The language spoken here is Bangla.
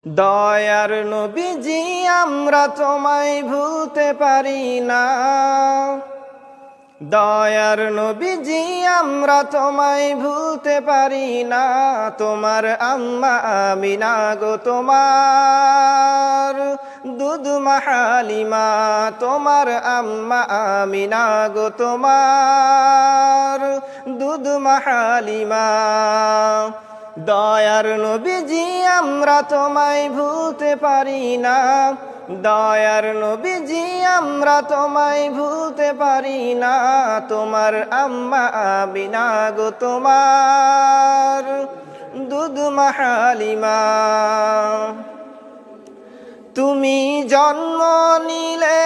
দয়ার নবীজি আমরা তোমায় ভুলতে পারি না। দয়ার নবীজি আমরা তোমায় ভুলতে পারি না। তোমার আম্মা আমিনা গো তোমার দুধ মা হালিমা, তোমার আম্মা আমিনা গো তোমার দুধ মা হালিমা। দয়ার নবীজি আমরা তোমায় ভুলতে পারি না। দয়ার নবীজি আমরা তোমায় ভুলতে পারি না। তোমার আম্মা আমিনা গো তোমার দুধ মা হালিমা। তুমি জন্ম নিলে